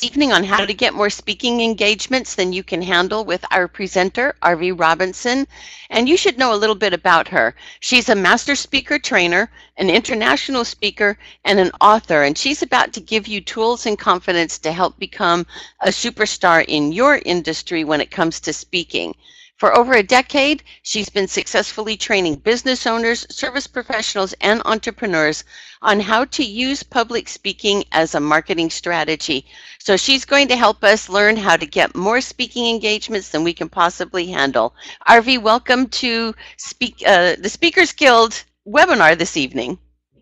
this evening on how to get more speaking engagements than you can handle with our presenter, RV Robinson. And you should know a little bit about her. She's a master speaker trainer, an international speaker, and an author. And she's about to give you tools and confidence to help become a superstar in your industry when it comes to speaking. For over a decade, she's been successfully training business owners, service professionals, and entrepreneurs on how to use public speaking as a marketing strategy. So she's going to help us learn how to get more speaking engagements than we can possibly handle. RV, welcome to the Speakers Guild webinar this evening.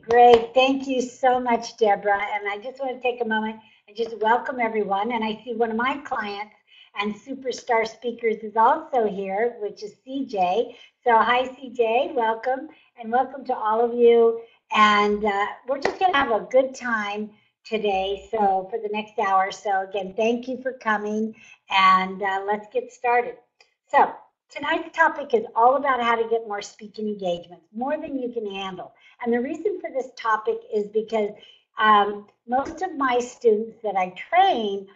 Great. Thank you so much, Deborah. And I just want to take a moment and just welcome everyone. And I see one of my clients and superstar speakers is also here, which is CJ. So hi, CJ. Welcome. And welcome to all of you. And we're just going to have a good time today. So for the next hour. So again, thank you for coming. And let's get started. So tonight's topic is all about how to get more speaking engagements, more than you can handle. And the reason for this topic is because most of my students that I train,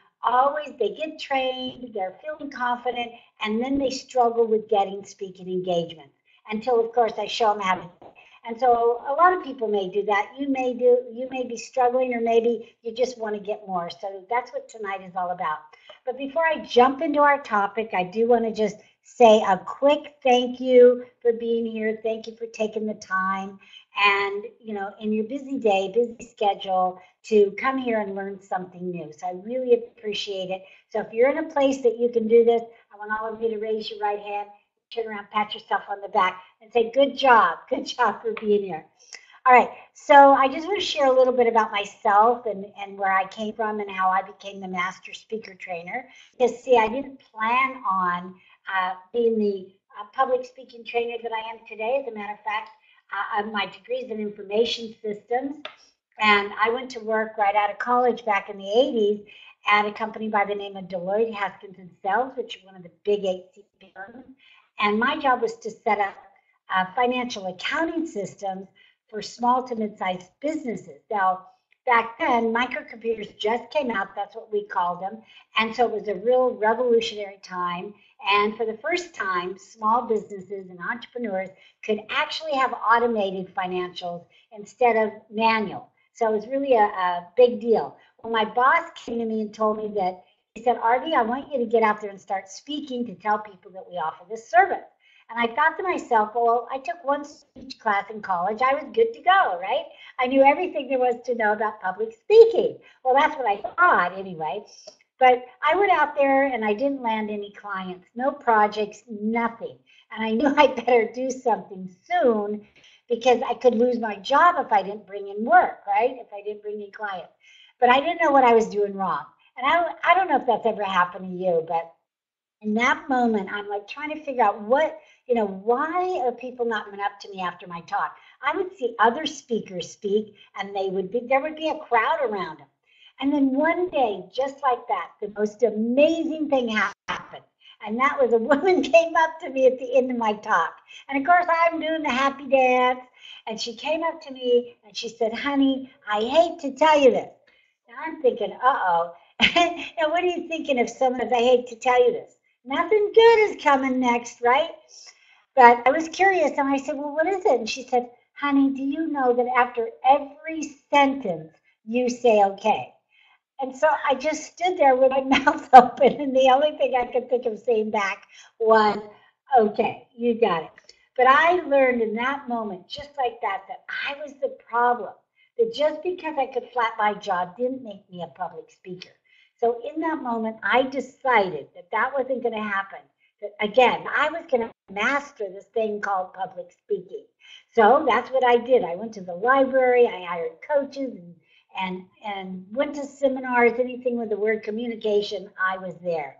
they get trained, they're feeling confident, and then they struggle with getting speaking engagements until, of course, I show them how to do it. And so a lot of people may do that. You may be struggling, or maybe you just want to get more. So that's what tonight is all about. But before I jump into our topic, I do want to just say a quick thank you for being here. Thank you for taking the time and, in your busy day, busy schedule, to come here and learn something new. So I really appreciate it. So if you're in a place that you can do this, I want all of you to raise your right hand, turn around, pat yourself on the back, and say, good job for being here. All right, so I just want to share a little bit about myself and where I came from and how I became the master speaker trainer. Because, see, I didn't plan on being the public speaking trainer that I am today. As a matter of fact, my degree is in information systems, and I went to work right out of college back in the 80s at a company by the name of Deloitte Haskins and Sells, which is one of the big 8 firms. And my job was to set up financial accounting systems for small to mid-sized businesses. Now, back then, microcomputers just came out. That's what we called them. And so it was a real revolutionary time. And for the first time, small businesses and entrepreneurs could actually have automated financials instead of manual. So it was really a big deal. Well, my boss came to me and told me that, he said, RV, I want you to get out there and start speaking to tell people that we offer this service. And I thought to myself, well, I took one speech class in college. I was good to go, right? I knew everything there was to know about public speaking. Well, that's what I thought anyway. But I went out there and I didn't land any clients, no projects, nothing. And I knew I better do something soon because I could lose my job if I didn't bring in work, right? If I didn't bring in clients. But I didn't know what I was doing wrong. And I don't know if that's ever happened to you, but in that moment, I'm like trying to figure out why are people not coming up to me after my talk? I would see other speakers speak, and there would be a crowd around them. And then one day, just like that, the most amazing thing happened. And that was a woman came up to me at the end of my talk. And of course, I'm doing the happy dance. And she came up to me and she said, honey, I hate to tell you this. Now I'm thinking, uh-oh. And what are you thinking if I hate to tell you this? Nothing good is coming next, right? But I was curious, and I said, well, what is it? And she said, honey, do you know that after every sentence, you say okay? And so I just stood there with my mouth open, and the only thing I could think of saying back was, okay, you got it. But I learned in that moment, just like that I was the problem. That just because I could flat my jaw didn't make me a public speaker. So in that moment, I decided that wasn't going to happen. That, again, I was going to master this thing called public speaking. So that's what I did. I went to the library. I hired coaches and went to seminars, anything with the word communication, I was there.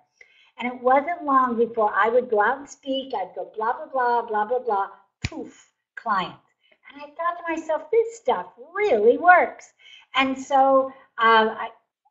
And it wasn't long before I would go out and speak. I'd go blah, blah, blah, blah, blah, blah, poof, clients. And I thought to myself, this stuff really works. And so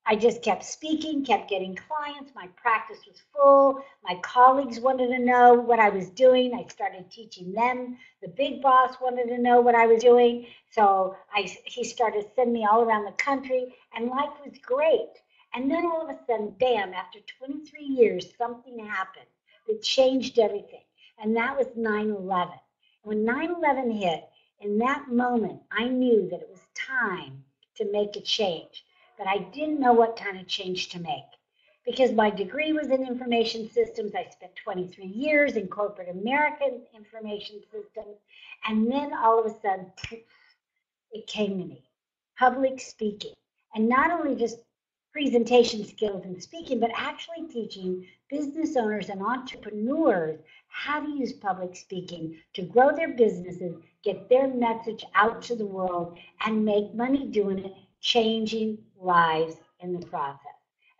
I just kept speaking, kept getting clients. My practice was full. My colleagues wanted to know what I was doing. I started teaching them. The big boss wanted to know what I was doing. So he started sending me all around the country, and life was great. And then all of a sudden, bam, after 23 years, something happened that changed everything. And that was 9/11. When 9/11 hit, in that moment, I knew that it was time to make a change, but I didn't know what kind of change to make. Because my degree was in information systems, I spent 23 years in corporate American information systems, and then all of a sudden, it came to me, public speaking. And not only just presentation skills and speaking, but actually teaching business owners and entrepreneurs how to use public speaking to grow their businesses, get their message out to the world, and make money doing it, changing lives in the process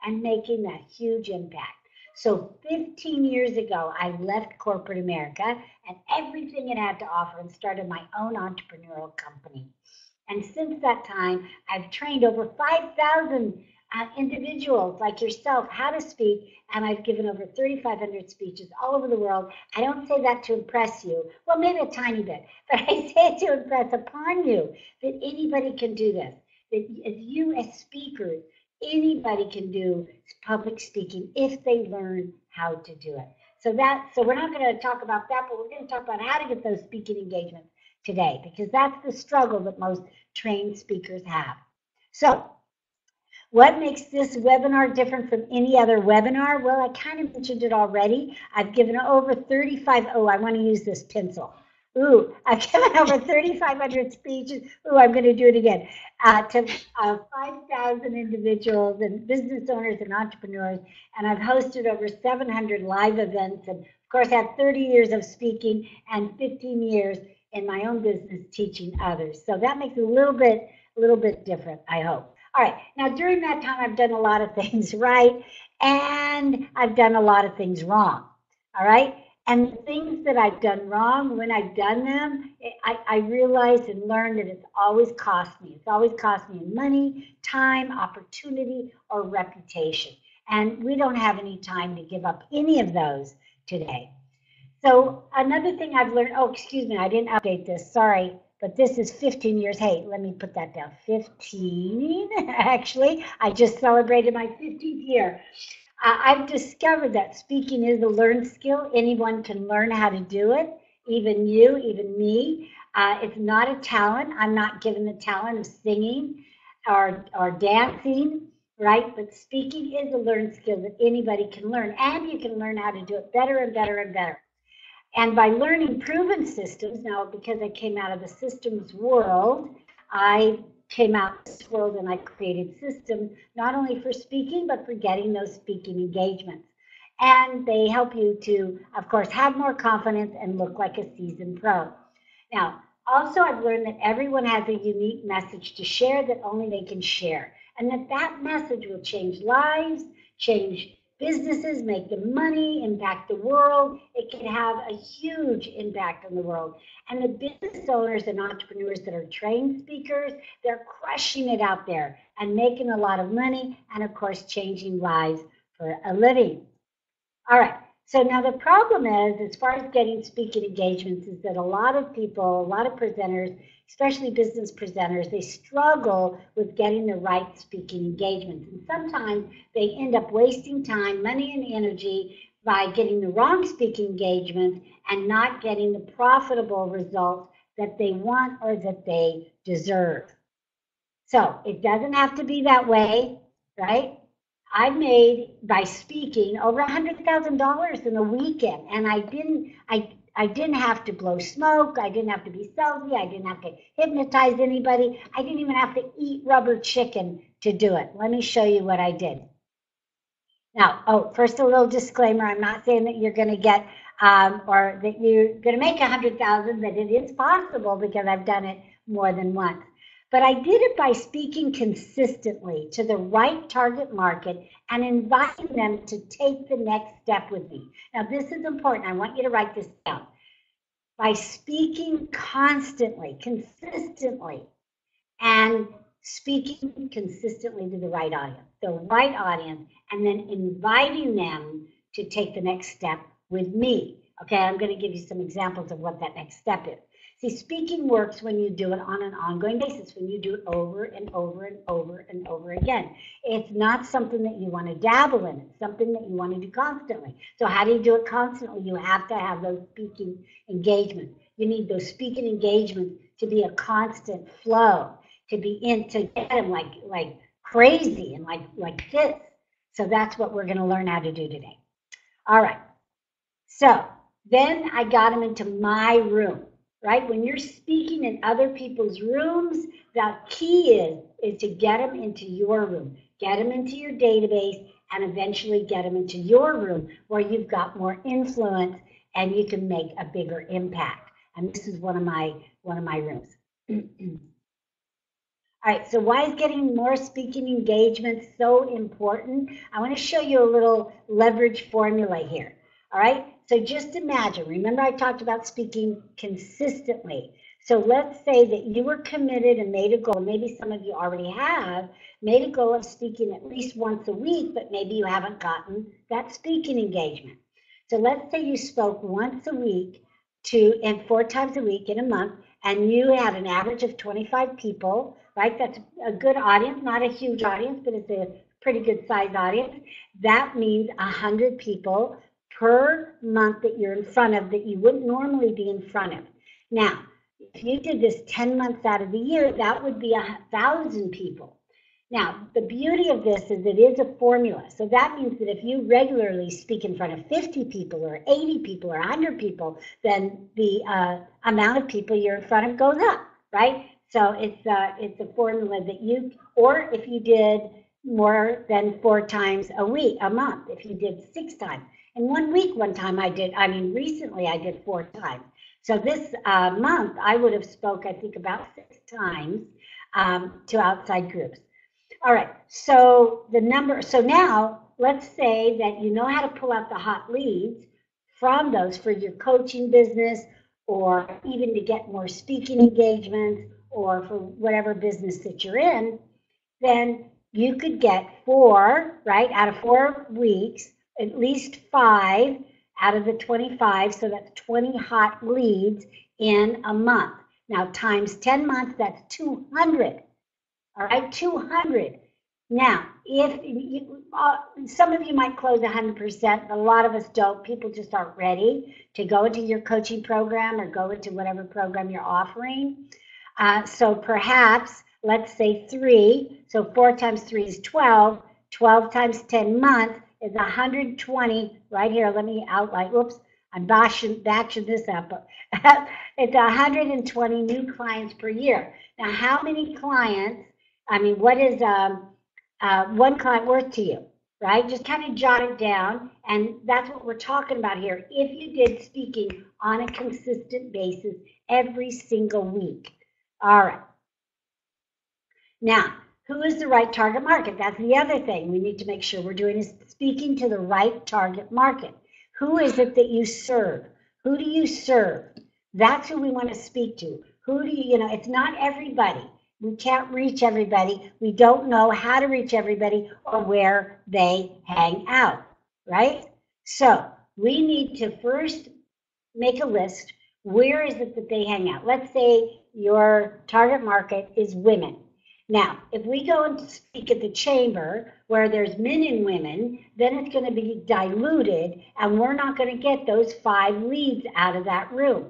and making that huge impact. So 15 years ago, I left corporate America and everything it had to offer and started my own entrepreneurial company. And since that time, I've trained over 5,000 individuals like yourself how to speak, and I've given over 3,500 speeches all over the world. I don't say that to impress you, well, maybe a tiny bit, but I say it to impress upon you that anybody can do this, that as you as speakers, anybody can do public speaking if they learn how to do it. So we're not going to talk about that, but we're going to talk about how to get those speaking engagements today, because that's the struggle that most trained speakers have. So what makes this webinar different from any other webinar? Well, I kind of mentioned it already. I've given over 35, I want to use this pencil. I've given over 3,500 speeches. I'm going to do it again. To 5,000 individuals and business owners and entrepreneurs. And I've hosted over 700 live events. And of course, I have 30 years of speaking and 15 years in my own business teaching others. So that makes it a little bit different, I hope. All right, now during that time, I've done a lot of things right, and I've done a lot of things wrong, all right? And the things that I've done wrong, when I've done them, I realized and learned that it's always cost me. It's always cost me money, time, opportunity, or reputation. And we don't have any time to give up any of those today. So another thing I've learned, excuse me, I didn't update this, sorry, but this is 15 years. Hey, let me put that down, 15, actually. I just celebrated my 15th year. I've discovered that speaking is a learned skill. Anyone can learn how to do it, even you, even me. It's not a talent. I'm not given the talent of singing or dancing, right? But speaking is a learned skill that anybody can learn, and you can learn how to do it better and better and better. And by learning proven systems, now because I came out of the systems world, I came out of this world and I created systems not only for speaking, but for getting those speaking engagements. And they help you to, of course, have more confidence and look like a seasoned pro. Now, also I've learned that everyone has a unique message to share that only they can share. And that message will change lives, change businesses, make them money, impact the world. It can have a huge impact on the world. And the business owners and entrepreneurs that are trained speakers, they're crushing it out there and making a lot of money and, of course, changing lives for a living. All right. So now the problem is, as far as getting speaking engagements, is that a lot of people, a lot of presenters, especially business presenters, they struggle with getting the right speaking engagements. And sometimes they end up wasting time, money, and energy by getting the wrong speaking engagements and not getting the profitable results that they want or that they deserve. So it doesn't have to be that way, right? I made, by speaking, over $100,000 in a weekend, and I didn't have to blow smoke. I didn't have to be salesy. I didn't have to hypnotize anybody. I didn't even have to eat rubber chicken to do it. Let me show you what I did. Now, first a little disclaimer. I'm not saying that you're going to get or that you're going to make $100,000, but it is possible because I've done it more than once. But I did it by speaking consistently to the right target market and inviting them to take the next step with me. Now, this is important. I want you to write this down. By speaking constantly, consistently, and speaking consistently to the right audience, and then inviting them to take the next step with me. Okay, I'm going to give you some examples of what that next step is. See, speaking works when you do it on an ongoing basis, when you do it over and over and over and over again. It's not something that you want to dabble in. It's something that you want to do constantly. So how do you do it constantly? You have to have those speaking engagements. You need those speaking engagements to be a constant flow, to be in, to get them like crazy and like this. So that's what we're going to learn how to do today. All right. So then I got them into my room, right? When you're speaking in other people's rooms, the key is to get them into your room, get them into your database, and eventually get them into your room where you've got more influence and you can make a bigger impact. And this is one of my rooms. All right, so why is getting more speaking engagements so important? I want to show you a little leverage formula here. All right, so just imagine, remember I talked about speaking consistently. So let's say that you were committed and made a goal, maybe some of you already have, made a goal of speaking at least once a week, but maybe you haven't gotten that speaking engagement. So let's say you spoke once a week and 4 times a week in a month, and you had an average of 25 people, right? That's a good audience, not a huge audience, but it's a pretty good sized audience. That means 100 people per month that you're in front of that you wouldn't normally be in front of. Now, if you did this 10 months out of the year, that would be 1,000 people. Now, the beauty of this is it is a formula. So that means that if you regularly speak in front of 50 people or 80 people or 100 people, then the amount of people you're in front of goes up, right? So it's a formula that you, or if you did more than 4 times a month, if you did 6 times. In 1 week, one time recently I did 4 times. So this month I would have spoke, I think, about 6 times to outside groups. All right, so now let's say that you know how to pull out the hot leads from those for your coaching business, or even to get more speaking engagements, or for whatever business that you're in. Then you could get 4, right, out of 4 weeks, at least 5 out of the 25, so that's 20 hot leads in a month. Now times 10 months, that's 200. All right, 200. Now, if you, some of you might close 100%, but a lot of us don't. People just aren't ready to go into your coaching program or go into whatever program you're offering. So perhaps, let's say 3. So 4 times 3 is 12. 12 times 10 months is 120. Right here, let me outline. Whoops, I'm batching this up. It's 120 new clients per year. Now, how many clients? What is one client worth to you, right? Just kind of jot it down, and that's what we're talking about here. If you did speaking on a consistent basis every single week. All right. Now, who is the right target market? That's the other thing we need to make sure we're doing, is speaking to the right target market. Who is it that you serve? Who do you serve? That's who we want to speak to. Who do you, it's not everybody. We can't reach everybody. We don't know how to reach everybody or where they hang out, right? So we need to first make a list. Where is it that they hang out? Let's say your target market is women. Now, if we go and speak at the chamber where there's men and women, then it's going to be diluted, and we're not going to get those 5 leads out of that room.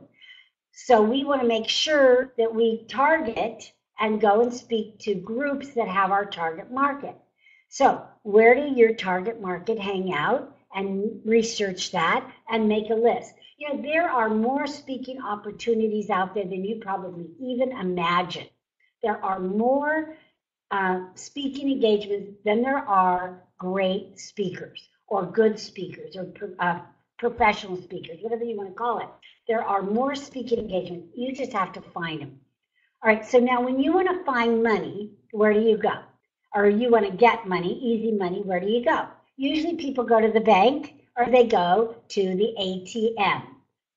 So we want to make sure that we target and go and speak to groups that have our target market. So where do your target market hang out? And research that and make a list. There are more speaking opportunities out there than you probably even imagine. There are more speaking engagements than there are great speakers or good speakers or professional speakers, whatever you want to call it. There are more speaking engagements. You just have to find them. All right, so now when you want to find money, where do you go? Or you want to get money, easy money, where do you go? Usually people go to the bank or they go to the ATM,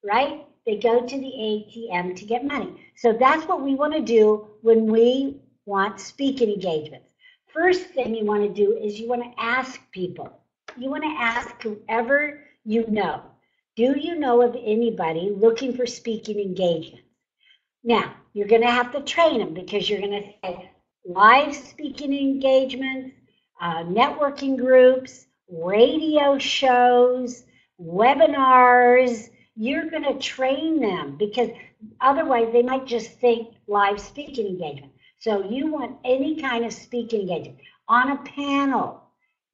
right? They go to the ATM to get money. So that's what we want to do when we want speaking engagements. First thing you want to do is you want to ask people. You want to ask whoever you know. Do you know of anybody looking for speaking engagements? Now, you're going to have to train them because you're going to say live speaking engagements, networking groups, radio shows, webinars. You're going to train them because otherwise they might just think live speaking engagement. So you want any kind of speaking engagement on a panel,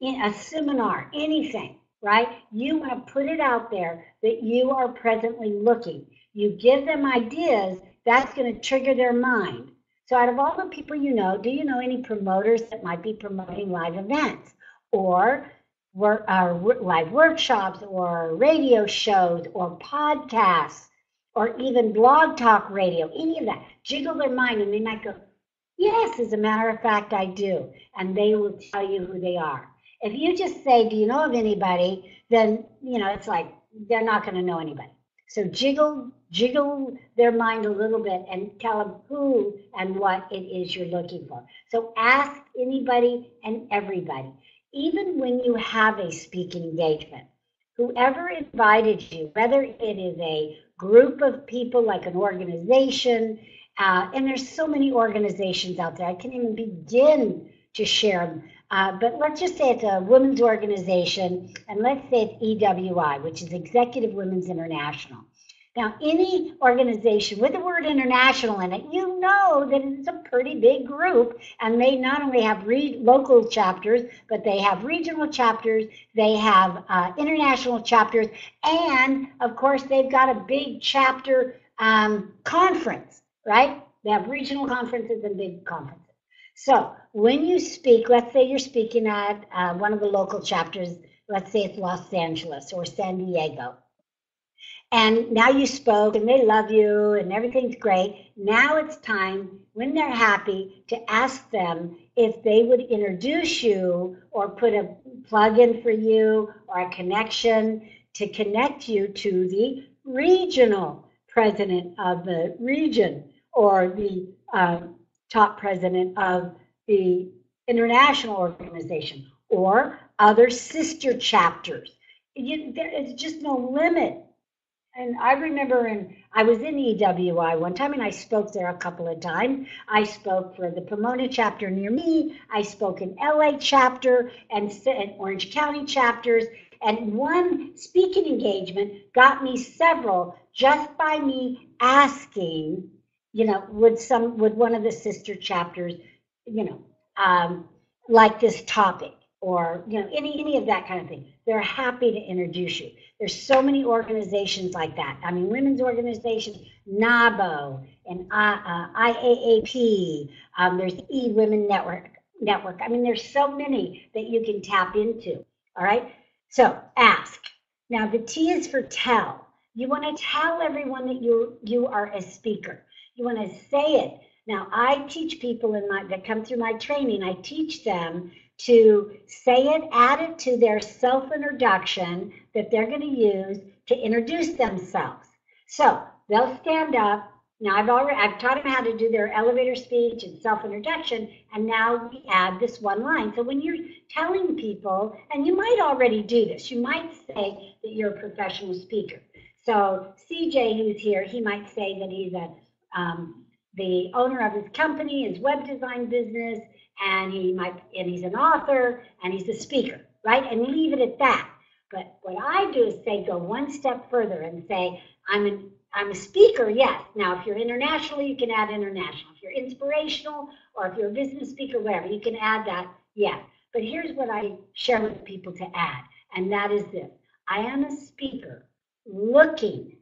in a seminar, anything, right? You want to put it out there that you are presently looking. You give them ideas, that's going to trigger their mind. So out of all the people you know, do you know any promoters that might be promoting live events or live workshops or radio shows or podcasts or even blog talk radio, any of that? Jiggle their mind and they might go, yes, as a matter of fact, I do. And they will tell you who they are. If you just say, do you know of anybody? Then, it's like they're not going to know anybody. So jiggle their mind a little bit and tell them who and what it is you're looking for. So ask anybody and everybody, even when you have a speaking engagement, whoever invited you, whether it is a group of people like an organization, and there's so many organizations out there, I can't even begin to share them. But let's just say it's a women's organization, and let's say it's EWI, which is Executive Women's International. Now, any organization with the word international in it, you know that it's a pretty big group, and they not only have local chapters, but they have regional chapters, they have international chapters, and of course, they've got a big chapter conference, right? They have regional conferences and big conferences. So when you speak, let's say you're speaking at one of the local chapters, let's say it's Los Angeles or San Diego. And now you spoke and they love you and everything's great. Now it's time, when they're happy, to ask them if they would introduce you or put a plug in for you or a connection to connect you to the regional president of the region or the top president of the international organization or other sister chapters. There's just no limit. And I remember I was in EWI one time and I spoke there a couple of times. I spoke for the Pomona chapter near me. I spoke in LA chapter and Orange County chapters. And one speaking engagement got me several just by me asking, would one of the sister chapters, like this topic or, any of that kind of thing. They're happy to introduce you. There's so many organizations like that. I mean, women's organizations, NABO and IAAP. There's the eWomen Network. I mean, there's so many that you can tap into. All right. So ask. Now the T is for tell. You want to tell everyone that you are a speaker. You want to say it. Now I teach people that come through my training. I teach them to say it, add it to their self-introduction that they're going to use to introduce themselves. So they'll stand up. Now I've taught them how to do their elevator speech and self-introduction, and now we add this one line. So when you're telling people, and you might already do this, you might say that you're a professional speaker. So CJ, who's here, he might say that he's the owner of his company, his web design business, and he's an author and he's a speaker, right? And leave it at that. But what I do is say, go one step further and say, I'm a speaker, yes. Now, if you're international, you can add international. If you're inspirational or if you're a business speaker, whatever, you can add that, yes. But here's what I share with people to add, and that is this. I am a speaker looking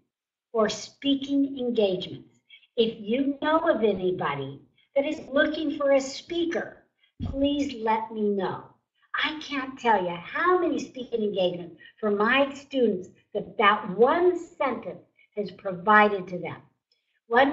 for speaking engagements. If you know of anybody that is looking for a speaker, please let me know. I can't tell you how many speaking engagements for my students that one sentence has provided to them. One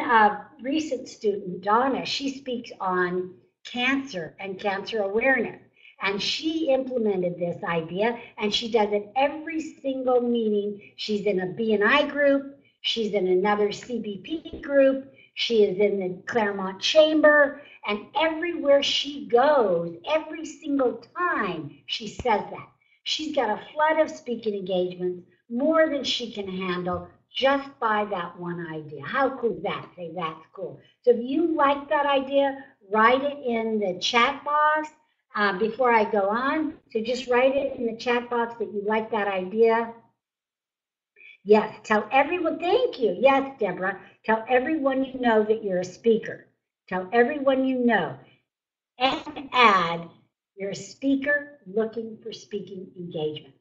recent student, Donna, she speaks on cancer and cancer awareness. And she implemented this idea, and she does it every single meeting. She's in a BNI group. She's in another CBP group. She is in the Claremont Chamber. And everywhere she goes, every single time she says that. She's got a flood of speaking engagements, more than she can handle, just by that one idea. How cool is that? Say that's cool. So if you like that idea, write it in the chat box before I go on. So just write it in the chat box that you like that idea. Yes, tell everyone, thank you. Yes, Deborah, tell everyone you know that you're a speaker. Tell everyone you know. And add, you're a speaker looking for speaking engagement.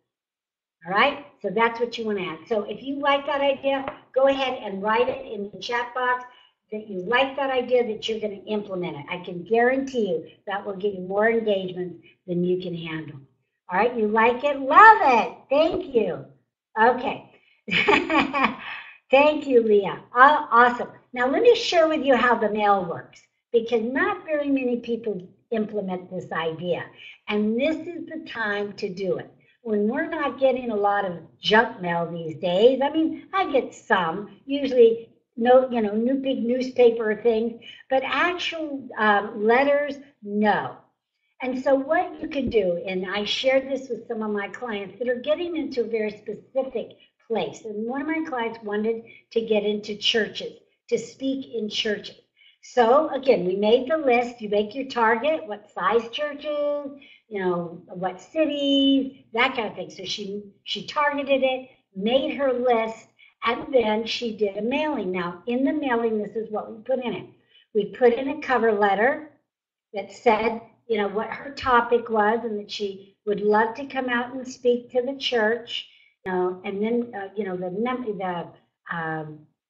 All right, so that's what you want to add. So if you like that idea, go ahead and write it in the chat box that you like that idea, that you're going to implement it. I can guarantee you that will give you more engagements than you can handle. All right, you like it? Love it. Thank you. Okay. Thank you, Leah. Awesome. Now let me share with you how the mail works, because not very many people implement this idea. And this is the time to do it. When we're not getting a lot of junk mail these days, I mean, I get some, usually no, new big newspaper things, but actual letters, no. And so what you can do, and I shared this with some of my clients that are getting into a very specific place. And one of my clients wanted to get into churches, to speak in churches. So again, we made the list. You make your target, what size churches, what cities, that kind of thing. So she targeted it, made her list, and then she did a mailing. Now, in the mailing, this is what we put in it. We put in a cover letter that said, what her topic was, and that she would love to come out and speak to the church, and then,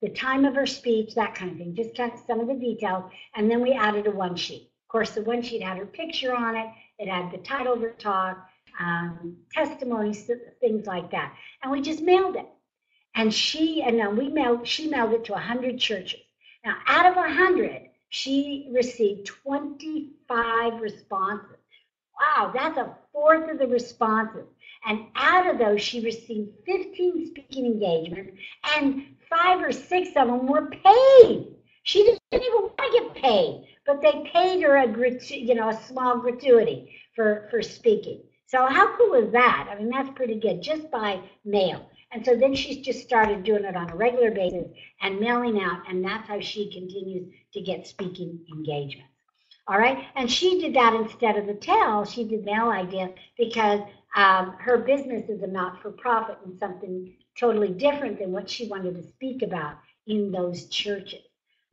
the time of her speech, that kind of thing, just kind of some of the details. And then we added a one sheet. Of course, the one sheet had her picture on it. It had the title of her talk, testimonies, things like that. And we just mailed it. And she mailed it to 100 churches. Now, out of 100, she received 25 responses. Wow, that's a fourth of the responses. And out of those, she received 15 speaking engagements, and 5 or 6 of them were paid. She didn't even want to get paid, but they paid her a small gratuity for speaking. So how cool is that? I mean, that's pretty good, just by mail. And so then she's just started doing it on a regular basis and mailing out, and that's how she continues to get speaking engagements. All right, and she did that instead of the tell. She did mail idea because her business is a not-for-profit and something totally different than what she wanted to speak about in those churches.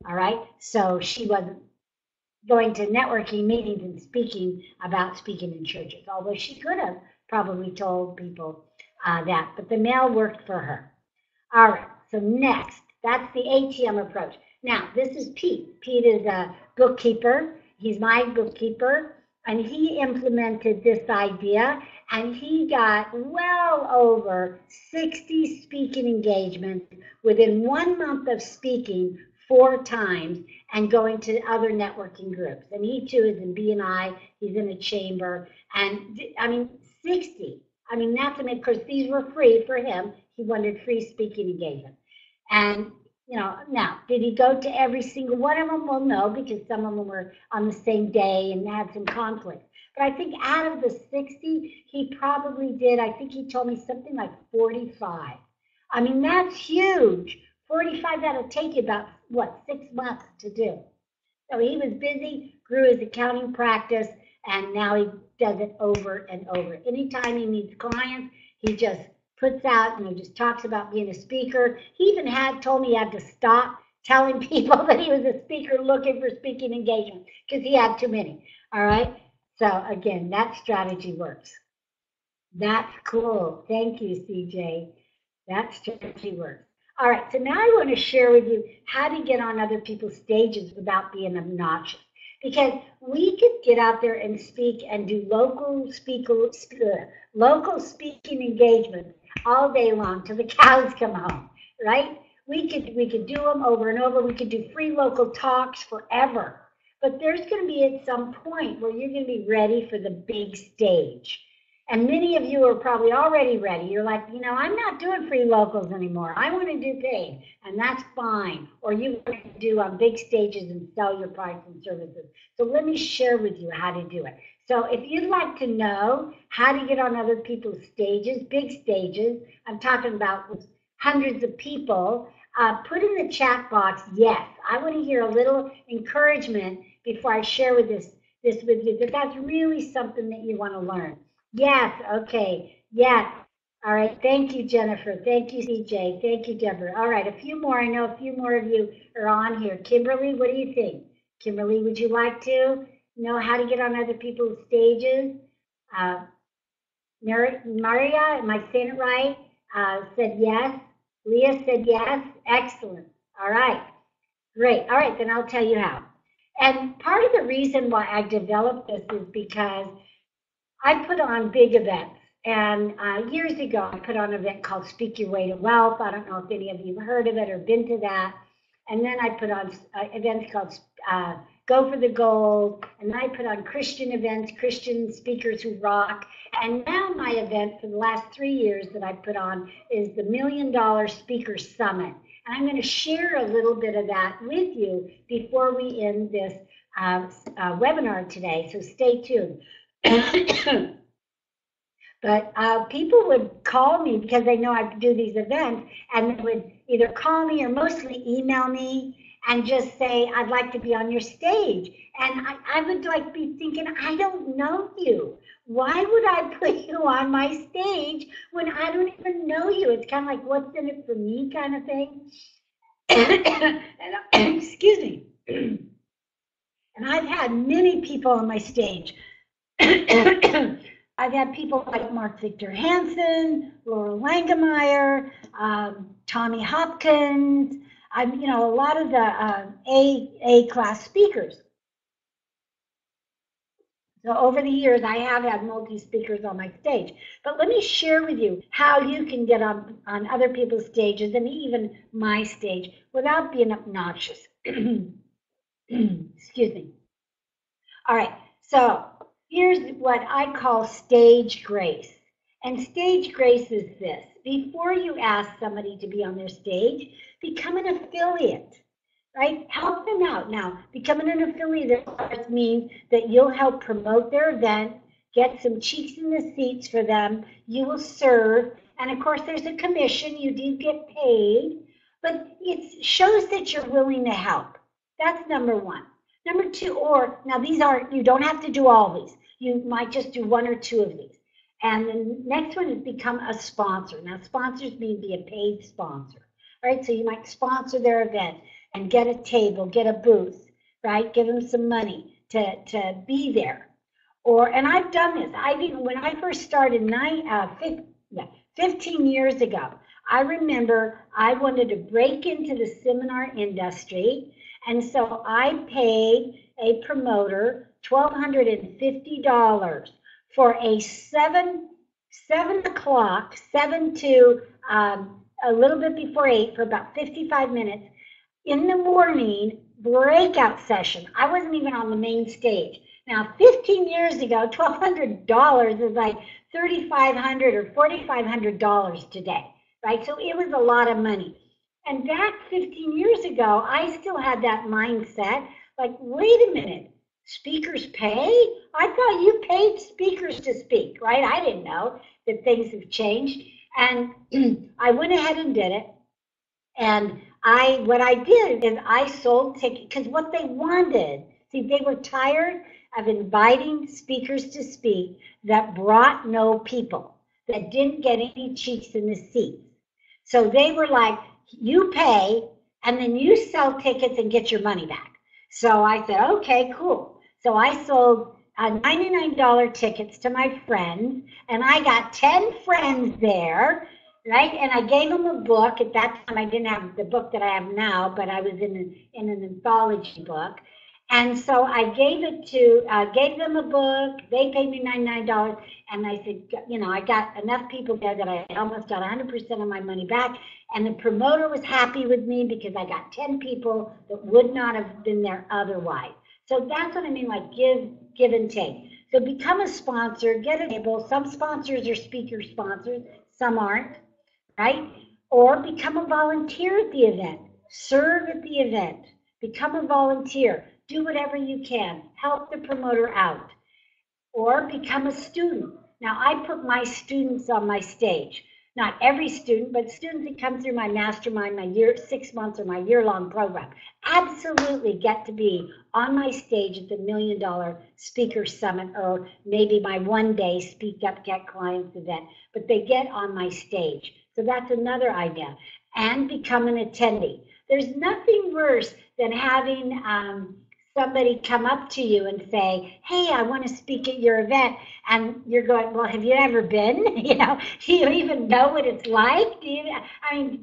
All right, so she wasn't going to networking meetings and speaking about speaking in churches, although she could have probably told people that, but the mail worked for her. All right, so next, that's the ATM approach. Now, this is Pete. Pete is a bookkeeper. He's my bookkeeper, and he implemented this idea, and he got well over 60 speaking engagements within 1 month of speaking 4 times and going to other networking groups. And he too is in BNI, he's in a chamber, and I mean, 60. I mean, that's, of course, these were free for him. He wanted free speaking engagement. And, now, did he go to every single one of them? Well, no, because some of them were on the same day and had some conflict. But I think out of the 60, he probably did, I think he told me something like 45. I mean, that's huge. 45, that'll take you about, 6 months to do. So he was busy, grew his accounting practice, and now he does it over and over. Anytime he meets clients, he just puts out, just talks about being a speaker. He even told me he had to stop telling people that he was a speaker looking for speaking engagement because he had too many. All right. So again, that strategy works. That's cool. Thank you, CJ. That strategy works. All right. So now I want to share with you how to get on other people's stages without being obnoxious. Because we could get out there and speak and do local speaking engagements all day long till the cows come home, right? We could do them over and over. We could do free local talks forever. But there's going to be at some point where you're going to be ready for the big stage. And many of you are probably already ready. You're like, I'm not doing free locals anymore. I want to do paid, and that's fine. Or you want to do on big stages and sell your products and services. So let me share with you how to do it. So if you'd like to know how to get on other people's stages, big stages, I'm talking about hundreds of people, put in the chat box, yes. I want to hear a little encouragement before I share this with you, that that's really something that you want to learn. Yes, okay, yes. All right, thank you, Jennifer. Thank you, CJ. Thank you, Deborah. All right, a few more. I know a few more of you are on here. Kimberly, what do you think? Kimberly, would you like to know how to get on other people's stages? Maria, am I saying it right? Said yes. Leah said yes. Excellent. All right. Great. All right, then I'll tell you how. And part of the reason why I developed this is because I put on big events. And years ago, I put on an event called Speak Your Way to Wealth. I don't know if any of you have heard of it or been to that. And then I put on events called Go for the Gold. And then I put on Christian events, Christian speakers who rock. And now my event for the last 3 years that I put on is the $1 Million Speaker Summit. And I'm going to share a little bit of that with you before we end this webinar today. So stay tuned. But people would call me because they know I do these events, and they would either call me or mostly email me and just say, I'd like to be on your stage. And I would like be thinking, I don't know you. Why would I put you on my stage when I don't even know you? It's kind of like, what's in it for me kind of thing. And, excuse me. And I've had many people on my stage. I've had people like Mark Victor Hansen, Laura Langemeyer, Tommy Hopkins. A lot of the A-class speakers. So over the years, I have had multi-speakers on my stage. But let me share with you how you can get on other people's stages and even my stage without being obnoxious. Excuse me. All right, so here's what I call stage grace. And stage grace is this. Before you ask somebody to be on their stage, become an affiliate. Right? Help them out. Now, becoming an affiliate means that you'll help promote their event, get some cheeks in the seats for them, you will serve, and of course there's a commission, you do get paid, but it shows that you're willing to help. That's number one. Number two, now these aren't, you don't have to do all these. You might just do one or two of these. And the next one is become a sponsor. Now, sponsors mean be a paid sponsor, right? So you might sponsor their event and get a table, get a booth, right? Give them some money to be there. And I've done this. When I first started 15 years ago, I remember I wanted to break into the seminar industry. And so I paid a promoter $1,250 for a 7 o'clock, 7 to a little bit before 8 for about 55 minutes in the morning breakout session. I wasn't even on the main stage. Now, 15 years ago, $1,200 is like $3,500 or $4,500 today, right? So it was a lot of money. And back 15 years ago, I still had that mindset, like, wait a minute, speakers pay? I thought you paid speakers to speak, right? I didn't know that things have changed. And I went ahead and did it. And what I did is I sold tickets, because what they wanted, see, they were tired of inviting speakers to speak that brought no people, that didn't get any cheeks in the seats. So they were like, you pay, and then you sell tickets and get your money back. So I said, okay, cool. So I sold $99 tickets to my friends, and I got 10 friends there, right? And I gave them a book. At that time, I didn't have the book that I have now, but I was in an anthology book. And so I gave them a book. They paid me $99. And I said, I got enough people there that I almost got 100% of my money back. And the promoter was happy with me because I got 10 people that would not have been there otherwise. So that's what I mean, like give and take. So become a sponsor, get a table. Some sponsors are speaker sponsors, some aren't, right? Or become a volunteer at the event. Serve at the event. Become a volunteer. Do whatever you can. Help the promoter out. Or become a student. Now, I put my students on my stage. not every student, but students that come through my mastermind, my 6 months or my year-long program, absolutely get to be on my stage at the $1 Million Speaker Summit, or maybe my one-day Speak Up, Get Clients event, but they get on my stage. So that's another idea. And become an attendee. There's nothing worse than having somebody come up to you and say, hey, I want to speak at your event. And you're going, well, have you ever been? Do you even know what it's like? Do you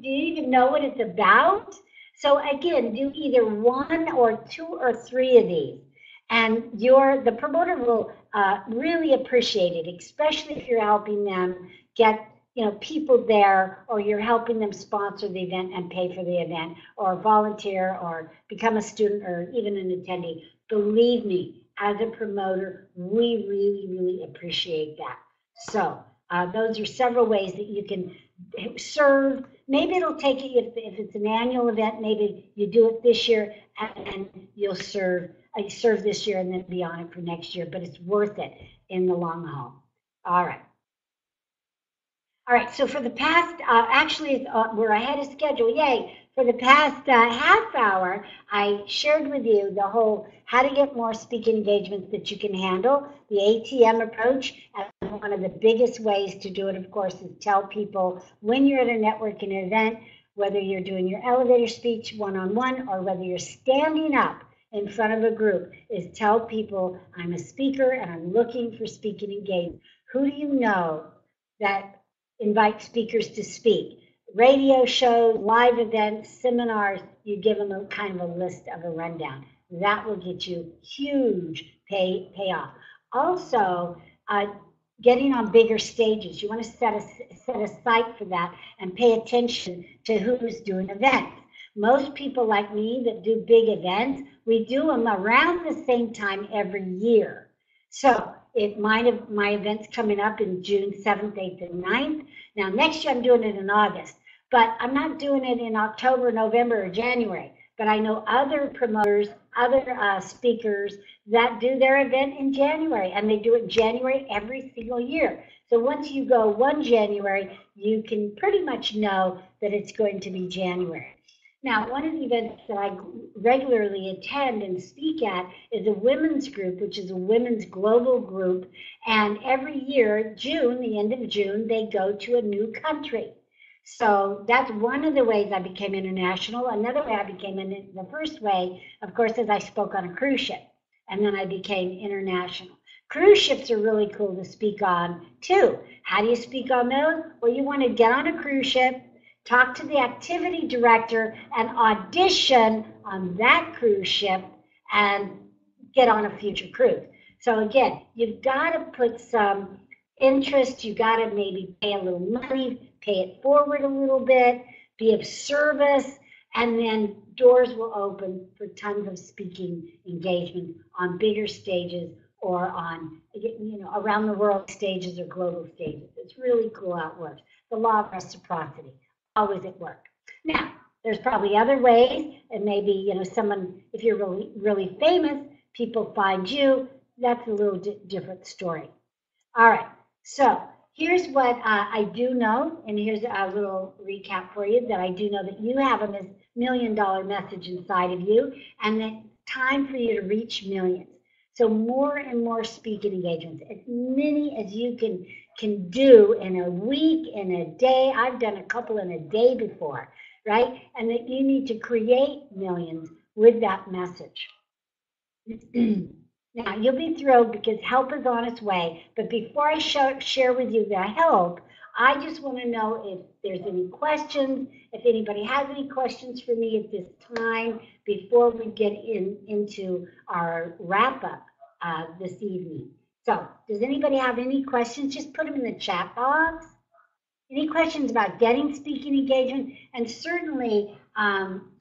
even know what it's about? So again, do either 1 or 2 or 3 of these. And the promoter will really appreciate it, especially if you're helping them get people there, or you're helping them sponsor the event and pay for the event, or volunteer, or become a student, or even an attendee. Believe me, as a promoter, we really, really appreciate that. So those are several ways that you can serve. Maybe it'll take you, if it's an annual event, maybe you do it this year and you'll serve this year and then be on it for next year, but it's worth it in the long haul. All right. All right, so for the past, we're ahead of schedule, yay. For the past half hour, I shared with you the whole how to get more speaking engagements that you can handle, the ATM approach, and one of the biggest ways to do it, of course, is tell people when you're at a networking event, whether you're doing your elevator speech one-on-one or whether you're standing up in front of a group, is tell people, I'm a speaker and I'm looking for speaking engagements. Who do you know that invite speakers to speak? Radio shows, live events, seminars, you give them a kind of a list of a rundown. That will get you huge payoff. Also, getting on bigger stages. You want to set a sight for that and pay attention to who's doing events. Most people like me that do big events, we do them around the same time every year. So my event's coming up in June 7th, 8th, and 9th. Now, next year I'm doing it in August, but I'm not doing it in October, November, or January. But I know other promoters, other speakers that do their event in January, and they do it in January every single year. So once you go 1 January, you can pretty much know that it's going to be January. Now, one of the events that I regularly attend and speak at is a women's group, which is a women's global group. And every year, June, the end of June, they go to a new country. So that's one of the ways I became international. Another way I became, the first way, of course, is I spoke on a cruise ship. And then I became international. Cruise ships are really cool to speak on, too. How do you speak on those? Well, you want to get on a cruise ship, talk to the activity director, and audition on that cruise ship and get on a future cruise. So again, you've got to put some interest. You've got to maybe pay a little money, pay it forward a little bit, be of service, and then doors will open for tons of speaking engagements on bigger stages or on, around the world stages or global stages. It's really cool how it works. The law of reciprocity, always at work. Now, there's probably other ways, and maybe, someone, if you're really, really famous, people find you. That's a little different story. All right, so here's what I do know, and here's a little recap for you, that I do know that you have a $1 million message inside of you, and that time for you to reach millions. So more and more speaking engagements, as many as you can do in a week, in a day. I've done a couple in a day before, right? And that you need to create millions with that message. Now, you'll be thrilled because help is on its way. But before I share with you the help, I just want to know if there's any questions, if anybody has any questions for me at this time before we get into our wrap-up this evening. So, does anybody have any questions? Just put them in the chat box. Any questions about getting speaking engagement? And certainly,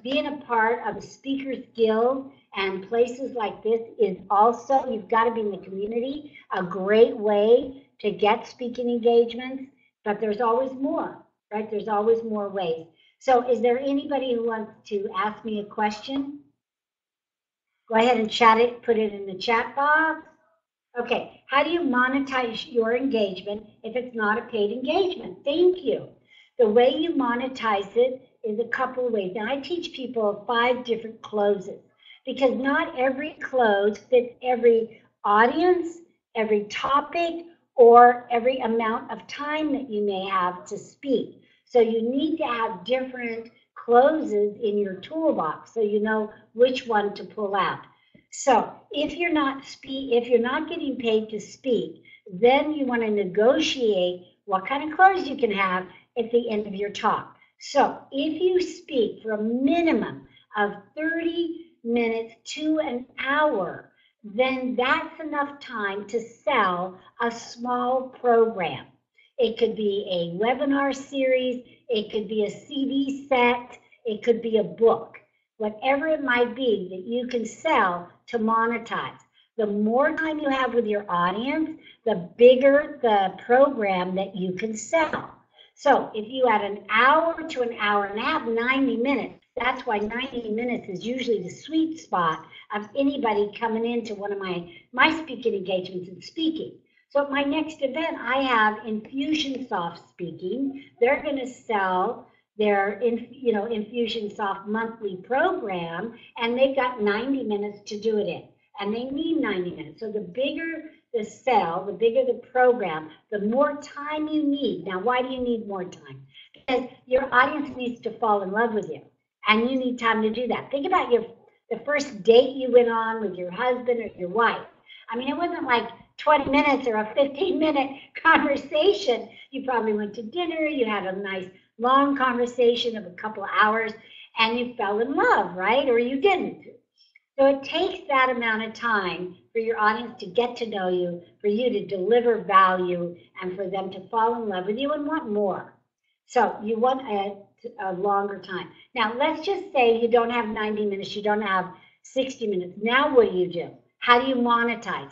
being a part of the Speakers Guild and places like this is also, you've got to be in the community, a great way to get speaking engagements, but there's always more, right? There's always more ways. So is there anybody who wants to ask me a question? Go ahead and chat it, put it in the chat box. Okay, how do you monetize your engagement if it's not a paid engagement? Thank you. The way you monetize it is a couple of ways. Now, I teach people 5 different closes because not every close fits every audience, every topic, or every amount of time that you may have to speak. So you need to have different closes in your toolbox so you know which one to pull out. So if you're not getting paid to speak, then you want to negotiate what kind of close you can have at the end of your talk. So if you speak for a minimum of 30 minutes to an hour, then that's enough time to sell a small program. It could be a webinar series, it could be a CD set, it could be a book, whatever it might be that you can sell to monetize. The more time you have with your audience, the bigger the program that you can sell. So if you add an hour to an hour and a half, 90 minutes, that's why 90 minutes is usually the sweet spot of anybody coming into one of my speaking engagements and speaking. So at my next event, I have Infusionsoft speaking. They're going to sell their Infusionsoft monthly program, and they've got 90 minutes to do it in. And they need 90 minutes. So the bigger the sell, the bigger the program, the more time you need. Now, why do you need more time? Because your audience needs to fall in love with you, and you need time to do that. Think about the first date you went on with your husband or your wife. I mean, it wasn't like 20 minutes or a 15-minute conversation. You probably went to dinner, you had a nice long conversation of a couple of hours, and you fell in love, right? Or you didn't. So it takes that amount of time for your audience to get to know you, for you to deliver value, and for them to fall in love with you and want more. So you want a longer time. Now, let's just say you don't have 90 minutes, you don't have 60 minutes. Now what do? How do you monetize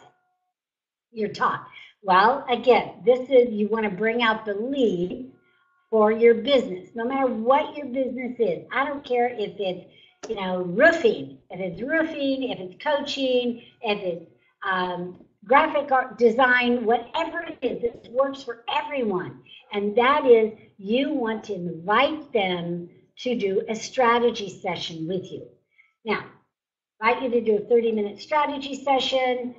your talk? Well, again, you want to bring out the lead for your business, no matter what your business is. I don't care if it's roofing, if it's coaching, if it's graphic art design, whatever it is, it works for everyone. And that is, you want to invite them to do a strategy session with you. Now, I invite you to do a 30-minute strategy session,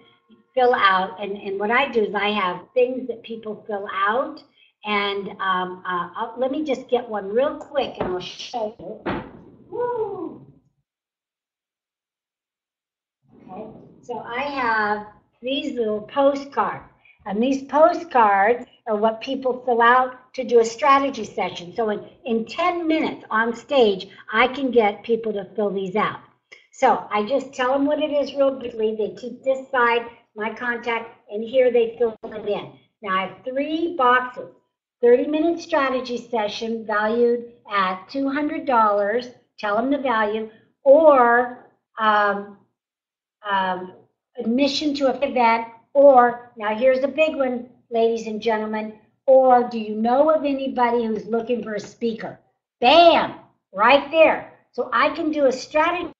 fill out, and what I do is I have things that people fill out, and let me just get one real quick and I'll show you. Woo! Okay, so I have these little postcards, and these postcards are what people fill out to do a strategy session. So in 10 minutes on stage, I can get people to fill these out. So I just tell them what it is real quickly. They keep this side, my contact, and here they fill it in. Now I have 3 boxes. 30-minute strategy session valued at $200. Tell them the value, or admission to an event, or, now here's a big one, ladies and gentlemen, or do you know of anybody who's looking for a speaker? Bam, right there. So I can do a strategy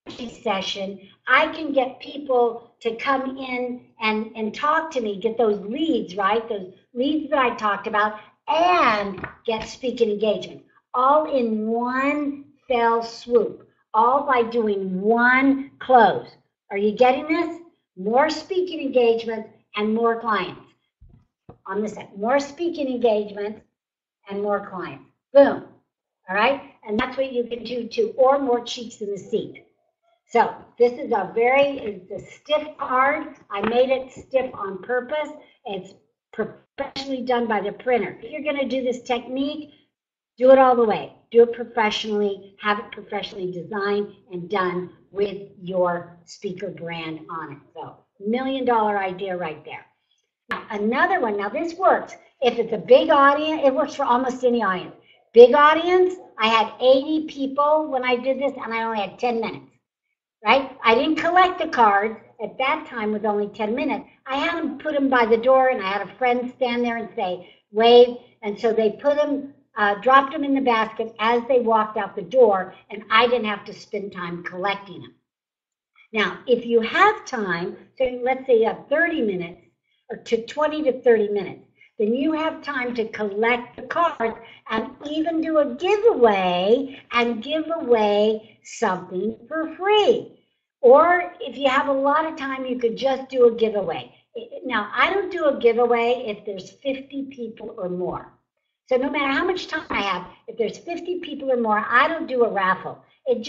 session. I can get people to come in and talk to me, get those leads, right? Those leads that I talked about, and get speaking engagement, all in one fell swoop, all by doing one close. Are you getting this? More speaking engagements and more clients. On this side, more speaking engagements and more clients. Boom. All right? And that's what you can do too, or more cheeks in the seat. So this is it's a stiff card. I made it stiff on purpose. It's professionally done by the printer. If you're going to do this technique, do it all the way. Do it professionally, have it professionally designed and done with your speaker brand on it. So, $1 million idea right there. Now, another one, now this works. If it's a big audience, it works for almost any audience. Big audience, I had 80 people when I did this, and I only had 10 minutes, right? I didn't collect the cards at that time with only 10 minutes. I had them put them by the door, and I had a friend stand there and say, wave, and so they put them, dropped them in the basket as they walked out the door, and I didn't have to spend time collecting them. Now, if you have time, so let's say you have 30 minutes, or to 20 to 30 minutes, then you have time to collect the cards and even do a giveaway and give away something for free. Or if you have a lot of time, you could just do a giveaway. Now, I don't do a giveaway if there's 50 people or more. So no matter how much time I have, if there's 50 people or more, I don't do a raffle. It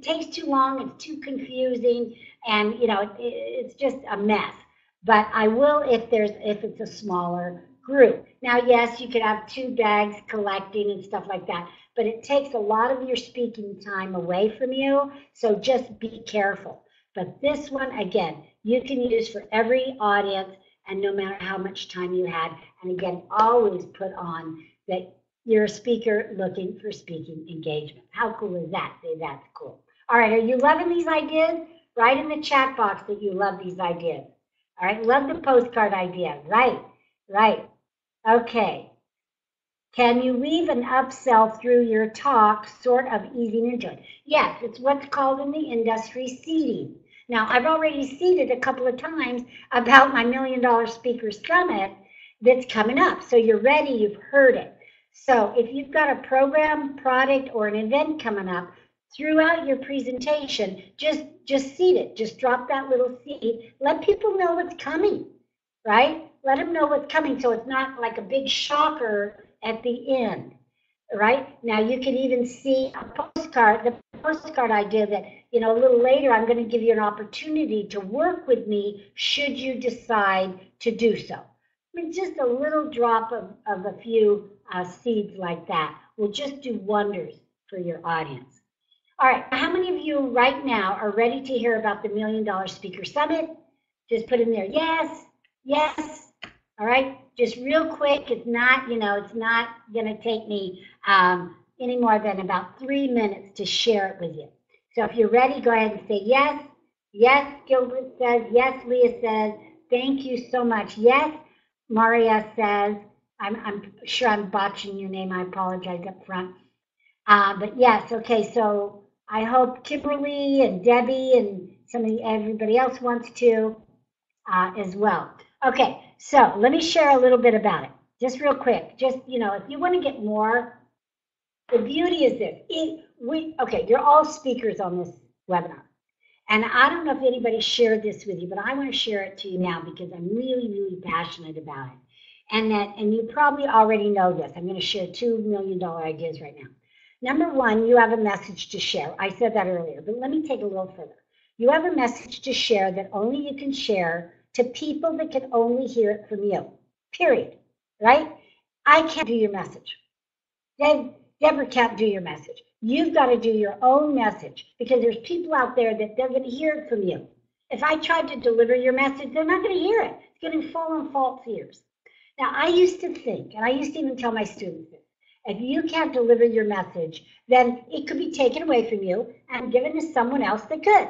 takes too long, it's too confusing, and it's just a mess. But I will if it's a smaller group. Now, yes, you could have 2 bags collecting and stuff like that, but it takes a lot of your speaking time away from you, so just be careful. But this one, again, you can use for every audience and no matter how much time you had. And again, always put on that you're a speaker looking for speaking engagement. How cool is that? Say that's cool. All right, are you loving these ideas? Write in the chat box that you love these ideas. All right, love the postcard idea. Right. Okay. Can you weave an upsell through your talk, sort of easing into it? Yes, it's what's called in the industry seeding. Now, I've already seeded a couple of times about my $1 Million Speaker Summit that's coming up. So you're ready, you've heard it. So if you've got a program, product, or an event coming up, throughout your presentation, just seed it. Just drop that little seed. Let people know what's coming, right? Let them know what's coming so it's not like a big shocker at the end, right? Now you can even see the postcard idea that, a little later I'm going to give you an opportunity to work with me should you decide to do so. I mean, just a little drop of a few seeds like that will just do wonders for your audience. All right, how many of you right now are ready to hear about the $1 Million Speaker Summit? Just put in there, yes. All right, just real quick. It's not, it's not going to take me any more than about 3 minutes to share it with you. So if you're ready, go ahead and say yes. Yes, Gilbert says. Yes, Leah says. Thank you so much. Yes, Maria says. I'm sure I'm botching your name. I apologize up front. But yes, okay, so I hope Kimberly and Debbie and everybody else wants to as well. Okay, so let me share a little bit about it, just real quick. Just, if you want to get more, the beauty is this. Okay, you're all speakers on this webinar. And I don't know if anybody shared this with you, but I want to share it to you now because I'm really, really passionate about it. And you probably already know this. I'm going to share $2 million ideas right now. Number one, you have a message to share. I said that earlier, but let me take a little further. You have a message to share that only you can share to people that can only hear it from you, period, right? I can't do your message. Deborah can't do your message. You've got to do your own message because there's people out there that they're going to hear it from you. If I tried to deliver your message, they're not going to hear it. It's going to fall on false ears. Now, I used to think, and I used to even tell my students this, if you can't deliver your message, then it could be taken away from you and given to someone else that could.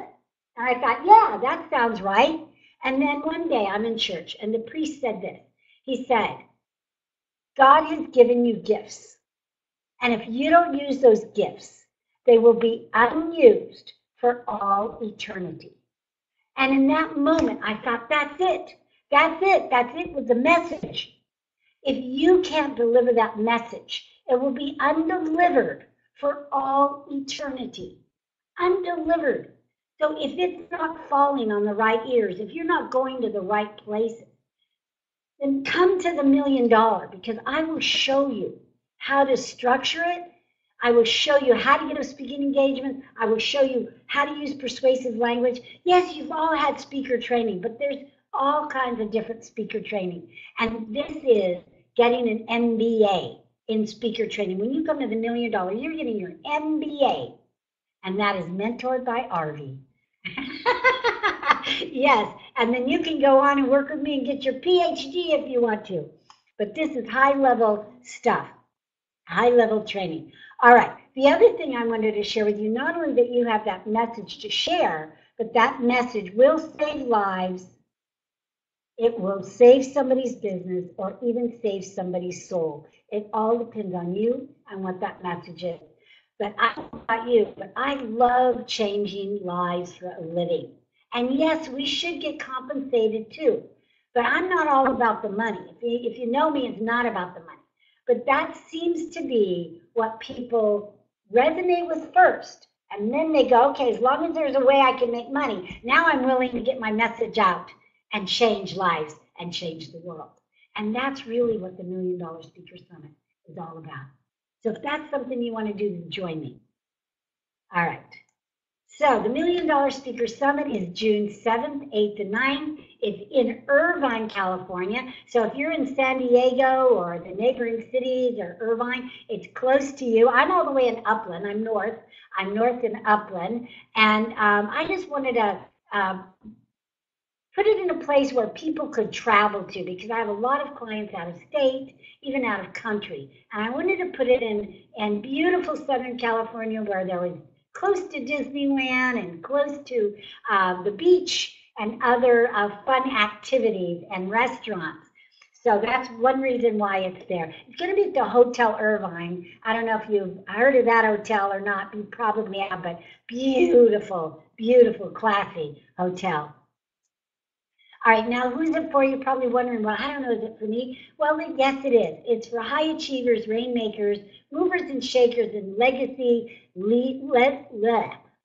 And I thought, yeah, that sounds right. And then one day I'm in church and the priest said this. He said, God has given you gifts. And if you don't use those gifts, they will be unused for all eternity. And in that moment, I thought, that's it. That's it with the message. If you can't deliver that message, it will be undelivered for all eternity. Undelivered. So if it's not falling on the right ears, if you're not going to the right places, then come to the $1 Million because I will show you how to structure it. I will show you how to get a speaking engagement. I will show you how to use persuasive language. Yes, you've all had speaker training, but there's all kinds of different speaker training. And this is getting an MBA in speaker training. When you come to the $1 Million, you're getting your MBA. And that is mentored by Arvi. Yes, and then you can go on and work with me and get your PhD if you want to. But this is high-level stuff, high-level training. All right, the other thing I wanted to share with you, not only that you have that message to share, but that message will save lives. It will save somebody's business or even save somebody's soul. It all depends on you and what that message is. But I don't know about you, but I love changing lives for a living. And yes, we should get compensated too. But I'm not all about the money. If you know me, it's not about the money. But that seems to be what people resonate with first. And then they go, okay, as long as there's a way I can make money, now I'm willing to get my message out and change lives and change the world. And that's really what the $1 Million Speaker Summit is all about. So if that's something you want to do, then join me. All right. So the $1 Million Speaker Summit is June 7th, 8th, and 9th. It's in Irvine, California. So if you're in San Diego or the neighboring cities or Irvine, it's close to you. I'm all the way in Upland. I'm north. I'm north in Upland. And I just wanted to put it in a place where people could travel to, because I have a lot of clients out of state, even out of country. And I wanted to put it in beautiful Southern California, where there was close to Disneyland and close to the beach and other fun activities and restaurants. So that's one reason why it's there. It's going to be at the Hotel Irvine. I don't know if you've heard of that hotel or not. You probably have, but beautiful, beautiful, classy hotel. All right, now who's it for? You're probably wondering, well, I don't know, is it for me? Well, yes, it is. It's for high achievers, rainmakers, movers and shakers, and legacy,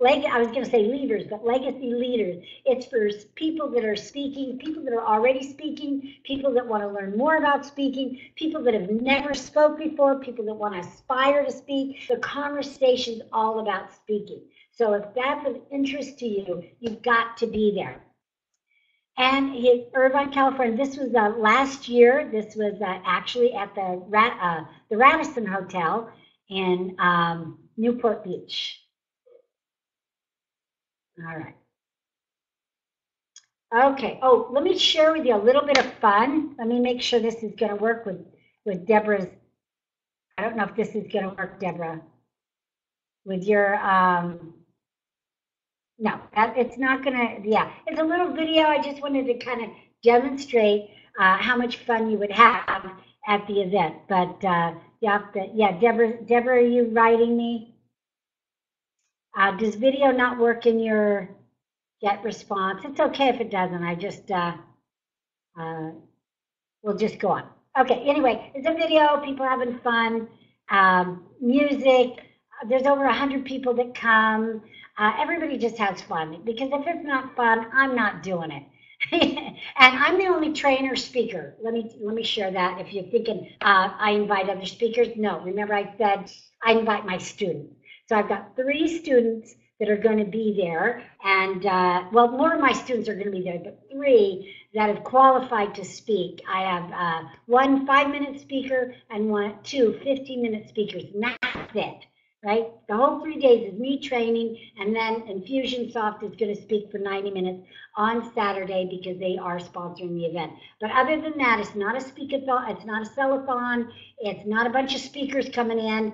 I was going to say leaders, but legacy leaders. It's for people that are speaking, people that are already speaking, people that want to learn more about speaking, people that have never spoke before, people that want to aspire to speak. The conversation's all about speaking. So if that's of interest to you, you've got to be there. And Irvine, California, this was last year. This was actually at the Radisson Hotel in Newport Beach. All right. Okay. Oh, let me share with you a little bit of fun. Let me make sure this is going to work with Deborah's. I don't know if this is going to work, Deborah, with your no, it's not gonna, yeah. It's a little video. I just wanted to kind of demonstrate how much fun you would have at the event. But you have to, yeah, Deborah, are you writing me? Does video not work in your get response? It's okay if it doesn't. I just, we'll just go on. Okay, anyway, it's a video, people having fun, music. There's over 100 people that come. Everybody just has fun, because if it's not fun, I'm not doing it. And I'm the only trainer speaker. Let me share that. If you're thinking I invite other speakers, no. Remember, I said I invite my students. So I've got 3 students that are going to be there, and well, more of my students are going to be there, but 3 that have qualified to speak. I have 1 5-minute speaker and 2 15-minute speakers, and that's it. Right? The whole 3 days is me training, and then Infusionsoft is going to speak for 90 minutes on Saturday because they are sponsoring the event. But other than that, it's not a speakathon, it's not a sellathon, it's not a bunch of speakers coming in,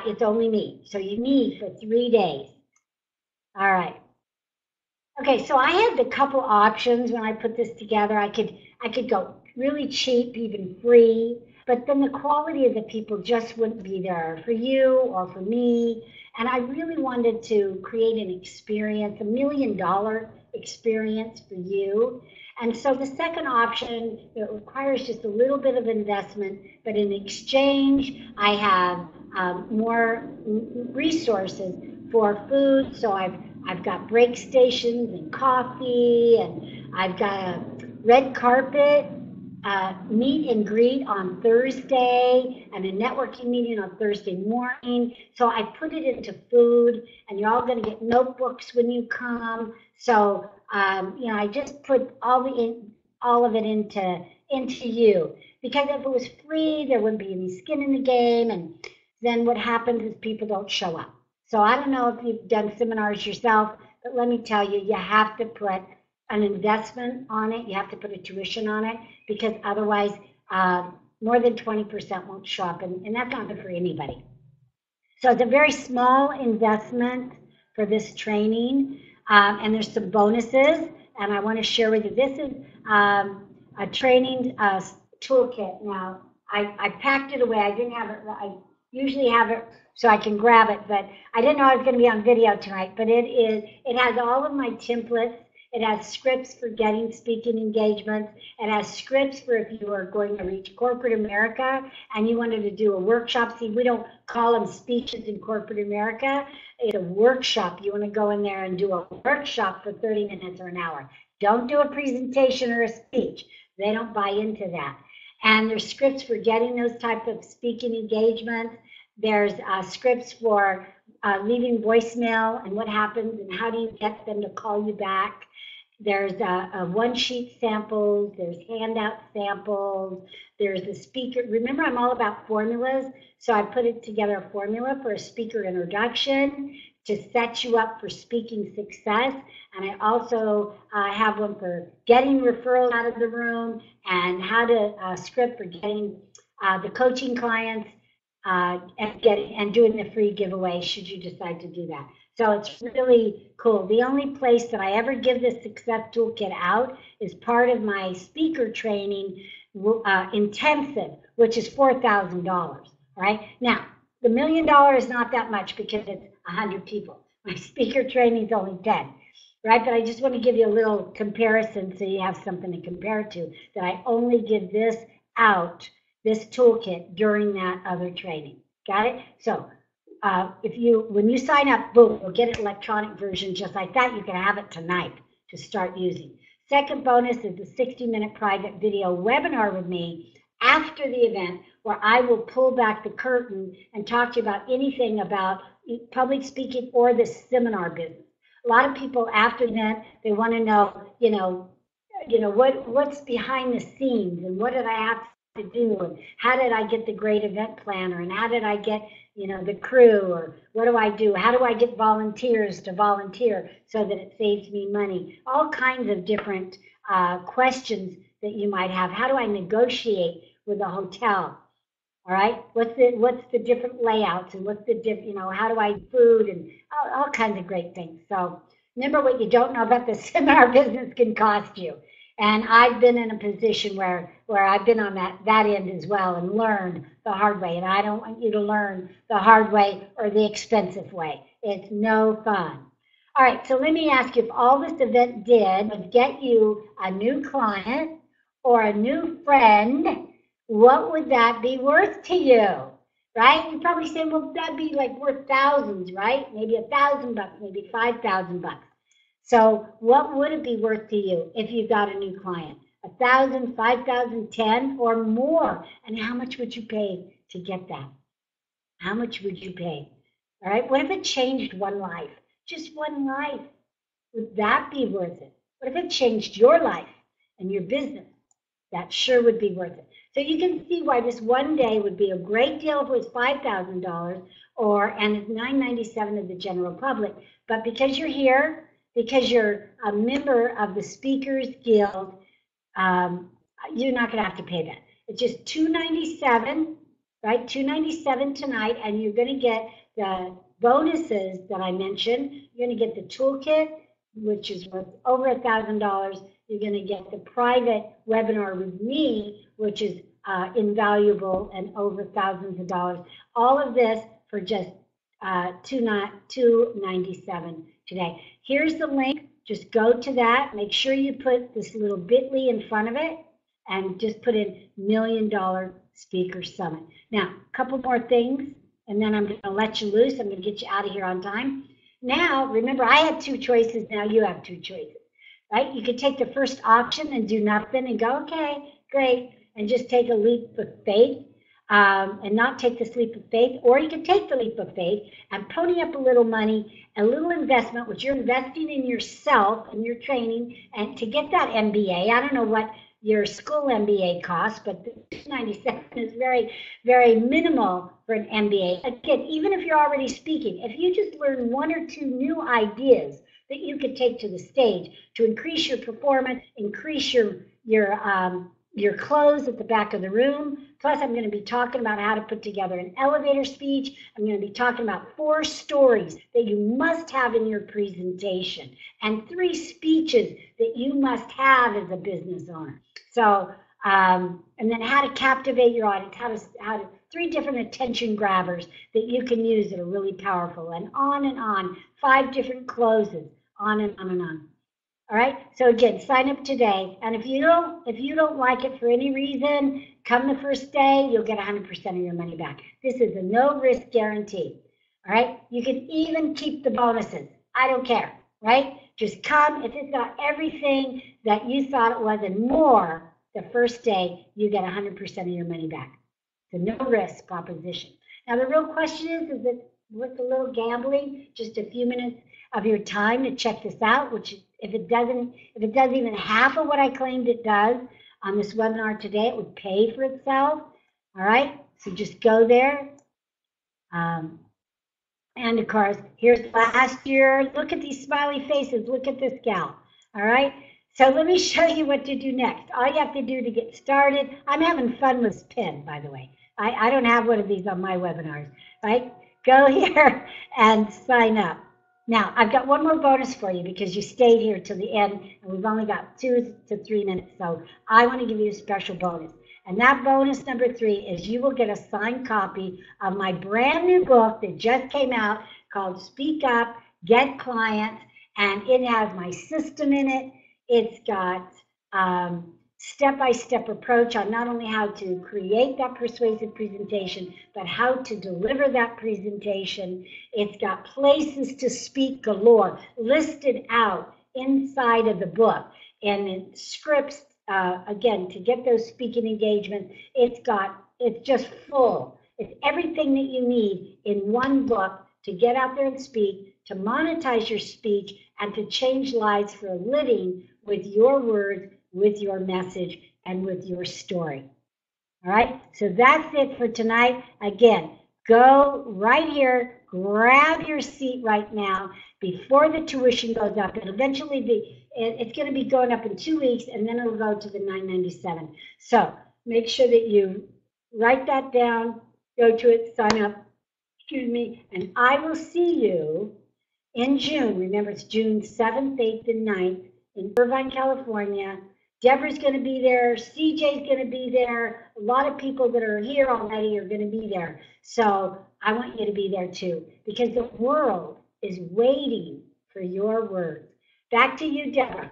it's only me. So you need for 3 days. All right. Okay, so I had a couple options when I put this together. I could go really cheap, even free. But then the quality of the people just wouldn't be there for you or for me. And I really wanted to create an experience, $1 million experience for you. And so the second option, it requires just a little bit of investment, but in exchange, I have more resources for food. So I've got break stations and coffee, and I've got a red carpet meet and greet on Thursday, and a networking meeting on Thursday morning. So I put it into food, and you're all going to get notebooks when you come. So you know, I just put all of it into you, because if it was free, there wouldn't be any skin in the game, and then what happens is people don't show up. So I don't know if you've done seminars yourself, but let me tell you, you have to put an investment on it. You have to put a tuition on it, because otherwise more than 20% won't show up, and that's not good for anybody. So it's a very small investment for this training, and there's some bonuses, and I want to share with you. This is a training toolkit. Now, I packed it away. I didn't have it. I usually have it so I can grab it, but I didn't know I was going to be on video tonight. But it has all of my templates. It has scripts for getting speaking engagements. It has scripts for if you are going to reach corporate America and you wanted to do a workshop. See, we don't call them speeches in corporate America. It's a workshop. You want to go in there and do a workshop for 30 minutes or an hour. Don't do a presentation or a speech. They don't buy into that. And there's scripts for getting those type of speaking engagements. There's scripts for leaving voicemail and what happens and how do you get them to call you back. There's one sheet samples, there's handout samples, there's the speaker. Remember, I'm all about formulas, so I put it together a formula for a speaker introduction to set you up for speaking success. And I also have one for getting referrals out of the room and how to script for getting the coaching clients and doing the free giveaway should you decide to do that. So it's really cool. The only place that I ever give this Success Toolkit out is part of my speaker training intensive, which is $4,000. Right now, the $1 million is not that much because it's 100 people. My speaker training is only 10. Right, but I just want to give you a little comparison so you have something to compare to. That I only give this out, this toolkit, during that other training. Got it? So when you sign up, boom, you'll get an electronic version just like that. You can have it tonight to start using. Second bonus is the 60-minute private video webinar with me after the event, where I will pull back the curtain and talk to you about anything about public speaking or the seminar business. A lot of people after the event, they want to know, what's behind the scenes and what did I have to do and how did I get the great event planner and how did I get, the crew, or what do I do? How do I get volunteers to volunteer so that it saves me money? All kinds of different questions that you might have. How do I negotiate with a hotel? All right, what's the different layouts and what's the how do I food and all kinds of great things. So remember, what you don't know about the seminar business can cost you. And I've been in a position where I've been on that end as well and learned the hard way. And I don't want you to learn the hard way or the expensive way. It's no fun. All right, so let me ask you, if all this event did was get you a new client or a new friend, what would that be worth to you? Right? You're probably saying, well, that'd be like worth thousands, right? Maybe $1,000, maybe $5,000. So what would it be worth to you if you got a new client? 1,000, 5,000, 10 or more? And how much would you pay to get that? How much would you pay? All right. What if it changed one life? Just one life. Would that be worth it? What if it changed your life and your business? That sure would be worth it. So you can see why this one day would be a great deal if it was $5,000 and it's $997 to the general public. But because you're here, because you're a member of the Speakers Guild, you're not going to have to pay that. It's just $297, right? $297 tonight, and you're going to get the bonuses that I mentioned. You're going to get the toolkit, which is worth over $1,000. You're going to get the private webinar with me, which is invaluable and over thousands of dollars. All of this for just $297 today. Here's the link. Just go to that. Make sure you put this little bit.ly in front of it and just put in $1 Million Speaker Summit. Now, a couple more things, and then I'm going to let you loose. I'm going to get you out of here on time. Now, remember, I had two choices. Now you have two choices, right? You could take the first option and do nothing and go, okay, great, and just take a leap of faith. And not take this leap of faith, or you can take the leap of faith and pony up a little money, a little investment, which you're investing in yourself and your training, and to get that MBA. I don't know what your school MBA costs, but $97 is very, very minimal for an MBA. Again, even if you're already speaking, if you just learn one or two new ideas that you could take to the stage to increase your performance, increase your clothes at the back of the room. Plus, I'm going to be talking about how to put together an elevator speech. I'm going to be talking about 4 stories that you must have in your presentation and 3 speeches that you must have as a business owner. So, and then how to captivate your audience, how to 3 different attention grabbers that you can use that are really powerful, and on, 5 different closes, on and on and on. All right. So again, sign up today. And if you don't like it for any reason, come the first day, you'll get 100% of your money back. This is a no risk guarantee. All right. You can even keep the bonuses. I don't care. Right. Just come. If it's got everything that you thought it was and more, the first day you get 100% of your money back. It's a no risk proposition. Now the real question is it worth a little gambling? Just a few minutes of your time to check this out, which if it does even half of what I claimed it does on this webinar today, it would pay for itself. All right, so just go there. And of course, here's last year. Look at these smiley faces. Look at this gal. All right, so let me show you what to do next. All you have to do to get started, I'm having fun with this pin, by the way. I don't have one of these on my webinars, right? Go here and sign up. Now, I've got one more bonus for you because you stayed here till the end, and we've only got 2 to 3 minutes, so I want to give you a special bonus. And that bonus number 3 is you will get a signed copy of my brand new book that just came out called Speak Up, Get Clients, and it has my system in it. It's got step-by-step approach on not only how to create that persuasive presentation, but how to deliver that presentation. It's got places to speak galore listed out inside of the book, and it scripts, again, to get those speaking engagements. It's just full. It's everything that you need in one book to get out there and speak, to monetize your speech, and to change lives for a living with your words, with your message, and with your story. All right, so that's it for tonight. Again, go right here, grab your seat right now before the tuition goes up. It'll eventually be, it's going to be going up in 2 weeks, and then it'll go to the $9.97. So make sure that you write that down, go to it, sign up, and I will see you in June. Remember, it's June 7th, 8th, and 9th in Irvine, California. Deborah's going to be there. CJ's going to be there. A lot of people that are here already are going to be there. So I want you to be there too, because the world is waiting for your words. Back to you, Deborah.